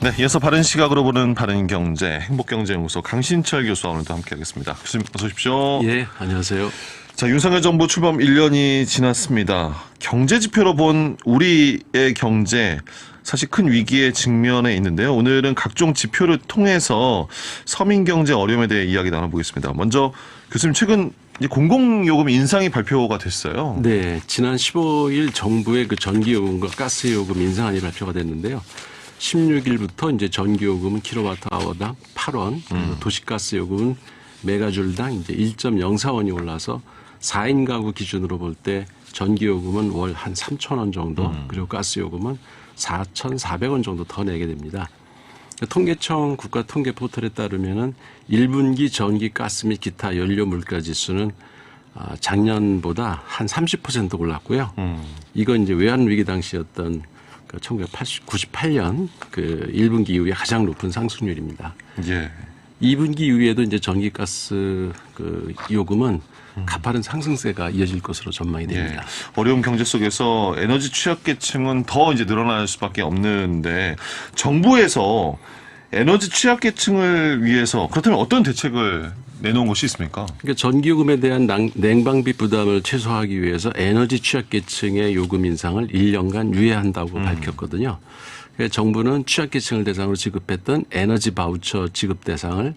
네, 이어서 바른 시각으로 보는 바른경제 행복경제연구소 강신철 교수와 오늘도 함께하겠습니다. 교수님 어서 오십시오. 예, 안녕하세요. 자, 윤석열 정부 출범 1년이 지났습니다. 경제 지표로 본 우리의 경제 사실 큰 위기에 직면해 있는데요. 오늘은 각종 지표를 통해서 서민 경제 어려움에 대해 이야기 나눠보겠습니다. 먼저 교수님 최근 공공요금 인상이 발표가 됐어요. 네, 지난 15일 정부의 그 전기요금과 가스요금 인상안이 발표가 됐는데요. 16일부터 이제 전기요금은 킬로와트아워당 8원, 그리고 도시가스요금은 메가줄당 이제 1.04원이 올라서 4인 가구 기준으로 볼 때 전기요금은 월 한 3,000원 정도, 그리고 가스요금은 4,400원 정도 더 내게 됩니다. 통계청 국가통계 포털에 따르면은 1분기 전기, 가스 및 기타 연료 물가 지수는 작년보다 한 30% 올랐고요. 이건 이제 외환 위기 당시였던 1998년 그 1분기 이후에 가장 높은 상승률입니다. 예. 2분기 이후에도 이제 전기, 가스 그 요금은 가파른 상승세가 이어질 것으로 전망이 됩니다. 예. 어려운 경제 속에서 에너지 취약계층은 더 이제 늘어날 수밖에 없는데 정부에서 에너지 취약계층을 위해서 그렇다면 어떤 대책을 내놓은 것이 있습니까? 그러니까 전기요금에 대한 냉방비 부담을 최소화하기 위해서 에너지 취약계층의 요금 인상을 1년간 유예한다고 밝혔거든요. 그래서 정부는 취약계층을 대상으로 지급했던 에너지 바우처 지급 대상을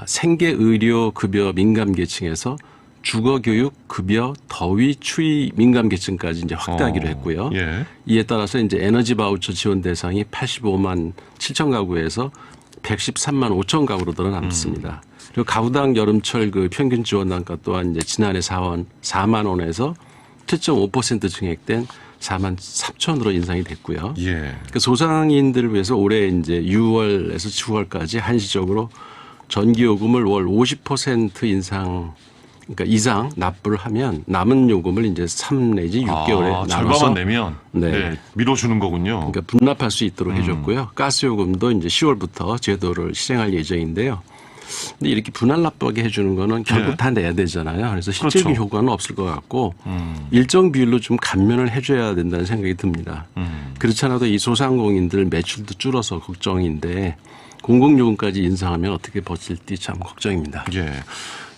생계의료급여 민감계층에서 주거교육, 급여, 더위, 추위 민감계층까지 이제 확대하기로 했고요. 예. 이에 따라서 이제 에너지 바우처 지원 대상이 85만 7천 가구에서 113만 5천 가구로 늘어났습니다. 그리고 가구당 여름철 그 평균 지원 단가 또한 이제 지난해 4만 원에서 7.5% 증액된 4만 3천으로 인상이 됐고요. 예. 그 소상인들을 위해서 올해 이제 6월에서 10월까지 한시적으로 전기요금을 월 50% 인상 그러니까 이상 납부를 하면 남은 요금을 이제 3 내지 6개월에 나눠서 절반만 내면 네. 밀어주는 거군요. 그러니까 분납할 수 있도록 해줬고요. 가스요금도 이제 10월부터 제도를 실행할 예정인데요. 근데 이렇게 분할 납부하게 해주는 거는 결국 네. 다 내야 되잖아요. 그래서 실질적인 그렇죠. 효과는 없을 것 같고 일정 비율로 좀 감면을 해줘야 된다는 생각이 듭니다. 그렇지 않아도 이 소상공인들 매출도 줄어서 걱정인데 공공요금까지 인상하면 어떻게 버틸지 참 걱정입니다. 예.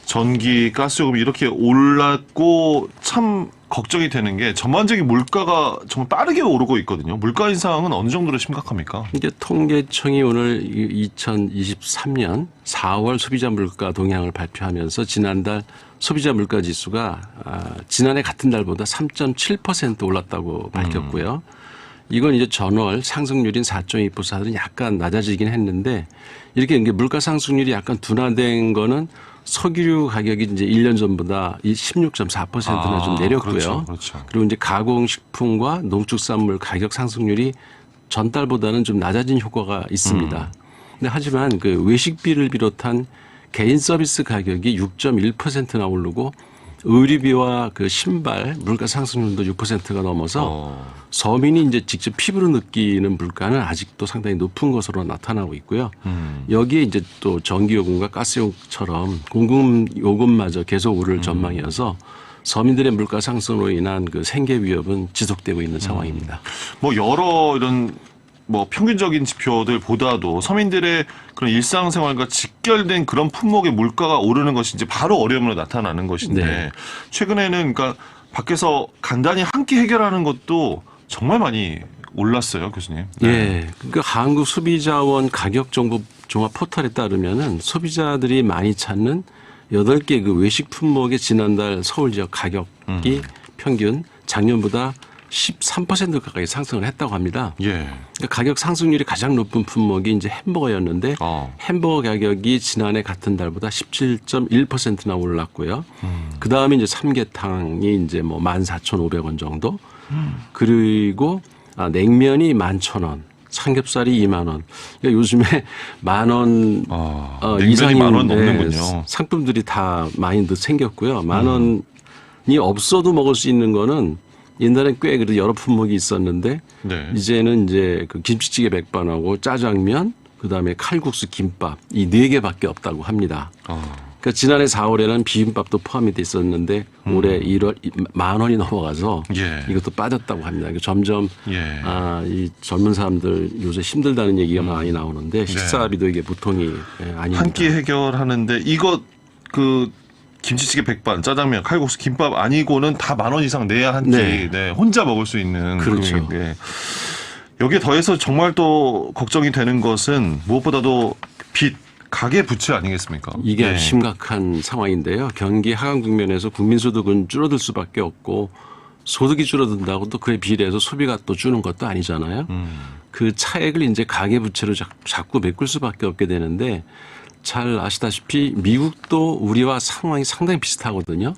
전기, 가스요금이 이렇게 올랐고 참 걱정이 되는 게 전반적인 물가가 정말 빠르게 오르고 있거든요. 물가 인상은 어느 정도로 심각합니까? 이게 통계청이 오늘 2023년 4월 소비자 물가 동향을 발표하면서 지난달 소비자 물가 지수가 지난해 같은 달보다 3.7% 올랐다고 밝혔고요. 이건 이제 전월 상승률인 4.2%는 약간 낮아지긴 했는데 이렇게 물가 상승률이 약간 둔화된 거는 석유 가격이 이제 1년 전보다 16.4%나 좀 내렸고요. 그렇죠, 그렇죠. 그리고 이제 가공식품과 농축산물 가격 상승률이 전달보다는 좀 낮아진 효과가 있습니다. 근데 하지만 그 외식비를 비롯한 개인 서비스 가격이 6.1%나 오르고 의류비와 그 신발 물가 상승률도 6%가 넘어서 서민이 이제 직접 피부로 느끼는 물가는 아직도 상당히 높은 것으로 나타나고 있고요. 여기에 이제 또 전기요금과 가스요금처럼 공공요금마저 계속 오를 전망이어서 서민들의 물가 상승으로 인한 그 생계 위협은 지속되고 있는 상황입니다. 뭐 여러 이런 평균적인 지표들보다도 서민들의 그런 일상생활과 직결된 그런 품목의 물가가 오르는 것이 이제 바로 어려움으로 나타나는 것인데 네. 최근에는 그러니까 밖에서 간단히 한 끼 해결하는 것도 정말 많이 올랐어요, 교수님. 네. 예. 그러니까 한국 소비자원 가격 정보 종합 포털에 따르면은 소비자들이 많이 찾는 8개 그 외식 품목의 지난달 서울 지역 가격이 평균 작년보다 13% 가까이 상승을 했다고 합니다. 예. 그러니까 가격 상승률이 가장 높은 품목이 이제 햄버거였는데 햄버거 가격이 지난해 같은 달보다 17.1%나 올랐고요. 그 다음에 이제 삼계탕이 이제 14,500원 정도. 그리고 냉면이 11,000원. 삼겹살이 2만 원. 그러니까 요즘에 10,000원 이상이 10,000원 넘는군요. 상품들이 다 많이 생겼고요. 10,000원이 없어도 먹을 수 있는 거는 옛날엔 꽤 그래도 여러 품목이 있었는데 네. 이제는 이제 그 김치찌개 백반하고 짜장면 그다음에 칼국수 김밥 이 4개밖에 없다고 합니다. 그러니까 지난해 4월에는 비빔밥도 포함이 돼 있었는데 올해 1월 10,000원이 넘어가서 예. 이것도 빠졌다고 합니다. 그러니까 점점 예. 이 젊은 사람들 요새 힘들다는 얘기가 많이 나오는데 식사비도 이게 보통이 아닙니다. 한 끼 해결하는데 이거 그 김치찌개 백반, 짜장면, 칼국수, 김밥 아니고는 다 10,000원 이상 내야 한 끼 네. 혼자 먹을 수 있는 그렇죠. 금액인데 여기에 더해서 정말 또 걱정이 되는 것은 무엇보다도 빚, 가계 부채 아니겠습니까? 이게 예. 심각한 상황인데요. 경기 하강 국면에서 국민소득은 줄어들 수밖에 없고 소득이 줄어든다고 또 그에 비례해서 소비가 또 주는 것도 아니잖아요. 그 차액을 이제 가계부채로 자꾸 메꿀 수밖에 없게 되는데 잘 아시다시피 미국도 우리와 상황이 상당히 비슷하거든요.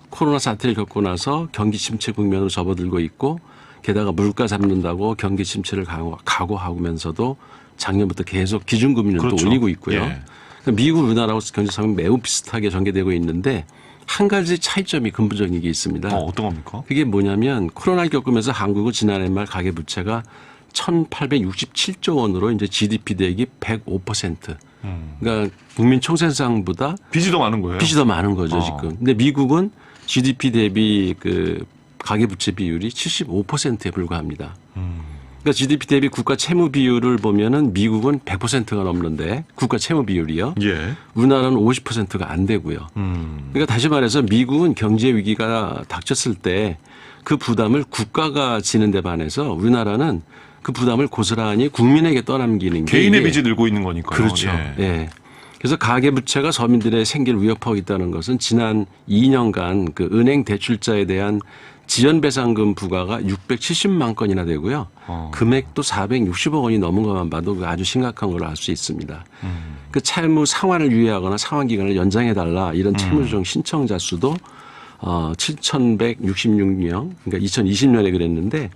코로나 사태를 겪고 나서 경기 침체 국면으로 접어들고 있고 게다가 물가 잡는다고 경기 침체를 각오하면서도 작년부터 계속 기준금리를 그렇죠. 또 올리고 있고요. 예. 그러니까 미국 우리나라하고 경제 상황이 매우 비슷하게 전개되고 있는데 한 가지 차이점이 근본적인 게 있습니다. 어떤 겁니까? 그게 뭐냐면 코로나를 겪으면서 한국은 지난해 말 가계부채가 1,867조 원으로 이제 GDP 대비 105%. 그러니까 국민 총생산보다 빚이 더 많은 거예요? 빚이 더 많은 거죠, 지금. 근데 미국은 GDP 대비 그 가계부채 비율이 75%에 불과합니다. 그러니까 GDP 대비 국가 채무 비율을 보면은 미국은 100%가 넘는데 국가 채무 비율이요. 예. 우리나라는 50%가 안 되고요. 그러니까 다시 말해서 미국은 경제 위기가 닥쳤을 때 그 부담을 국가가 지는 데 반해서 우리나라는 그 부담을 고스란히 국민에게 떠넘기는 게 개인의 이게 빚이 늘고 있는 거니까요. 그렇죠. 예. 예. 그래서 가계부채가 서민들의 생계를 위협하고 있다는 것은 지난 2년간 그 은행 대출자에 대한 지연배상금 부과가 670만 건이나 되고요. 금액도 460억 원이 넘은 것만 봐도 아주 심각한 걸로 알 수 있습니다. 그 채무 상환을 유예하거나 상환 기간을 연장해달라 이런 채무조정 신청자 수도 7,166명, 그러니까 2020년에 그랬는데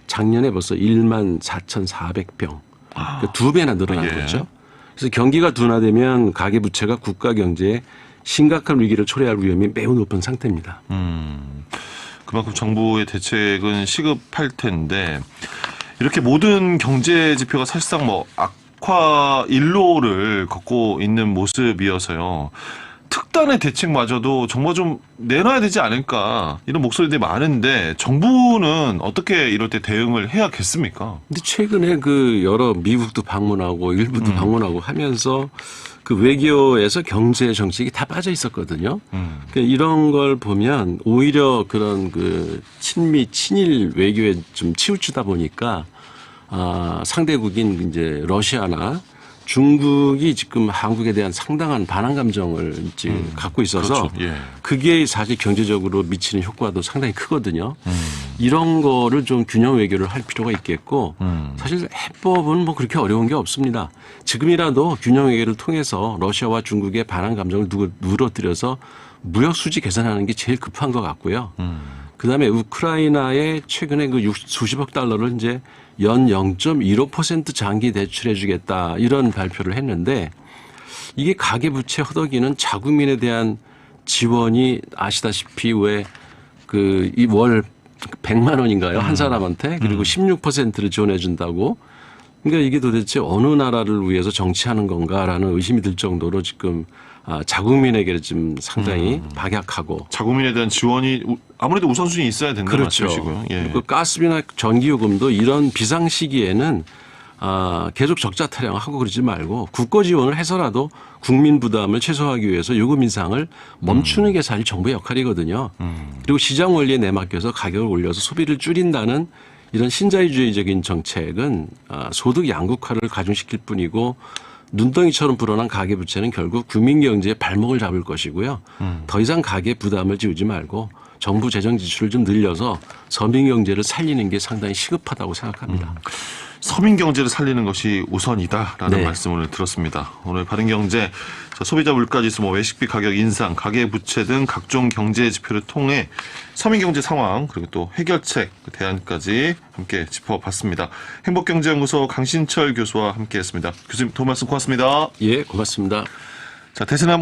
작년에 벌써 14,400병, 그러니까 2배나 늘어난 예. 거죠. 그래서 경기가 둔화되면 가계부채가 국가 경제에 심각한 위기를 초래할 위험이 매우 높은 상태입니다. 그만큼 정부의 대책은 시급할 텐데 이렇게 모든 경제 지표가 사실상 뭐 악화 일로를 걷고 있는 모습이어서요. 특단의 대책마저도 정말 좀 내놔야 되지 않을까 이런 목소리들이 많은데 정부는 어떻게 이럴 때 대응을 해야겠습니까? 근데 최근에 그 여러 미국도 방문하고 일부도 방문하고 하면서 그 외교에서 경제 정책이 다 빠져 있었거든요. 그러니까 이런 걸 보면 오히려 그런 그 친미 친일 외교에 좀 치우치다 보니까 상대국인 이제 러시아나 중국이 지금 한국에 대한 상당한 반항 감정을 지금 갖고 있어서 그렇죠. 예. 그게 사실 경제적으로 미치는 효과도 상당히 크거든요. 이런 거를 좀 균형 외교를 할 필요가 있겠고 사실 해법은 뭐 그렇게 어려운 게 없습니다. 지금이라도 균형 외교를 통해서 러시아와 중국의 반항 감정을 누그러뜨려서 무역 수지 개선하는 게 제일 급한 것 같고요. 그다음에 우크라이나에 최근에 그 수십억 달러를 이제 연 0.15% 장기 대출해 주겠다 이런 발표를 했는데 이게 가계부채 허덕이는 자국민에 대한 지원이 아시다시피 왜 그 이 월 100만 원인가요? 한 사람한테 그리고 16%를 지원해 준다고 그러니까 이게 도대체 어느 나라를 위해서 정치하는 건가라는 의심이 들 정도로 지금 자국민에게 좀 상당히 박약하고 자국민에 대한 지원이 아무래도 우선순위 있어야 된다는 그렇죠. 말씀이시고요. 예. 그리고 가스비나 전기요금도 이런 비상 시기에는 계속 적자 타령하고 그러지 말고 국고 지원을 해서라도 국민 부담을 최소화하기 위해서 요금 인상을 멈추는 게 사실 정부의 역할이거든요. 그리고 시장 원리에 내맡겨서 가격을 올려서 소비를 줄인다는 이런 신자유주의적인 정책은 소득 양극화를 가중시킬 뿐이고 눈덩이처럼 불어난 가계부채는 결국 국민 경제의 발목을 잡을 것이고요. 더 이상 가계 부담을 지우지 말고 정부 재정 지출을 좀 늘려서 서민 경제를 살리는 게 상당히 시급하다고 생각합니다. 서민 경제를 살리는 것이 우선이다라는 네. 말씀을 들었습니다. 오늘 바른경제 소비자 물가지수, 외식비 가격 인상, 가계부채 등 각종 경제 지표를 통해 서민 경제 상황 그리고 또 해결책 대안까지 함께 짚어봤습니다. 행복경제연구소 강신철 교수와 함께했습니다. 교수님 도움 말씀 고맙습니다. 예, 고맙습니다. 자, 대세남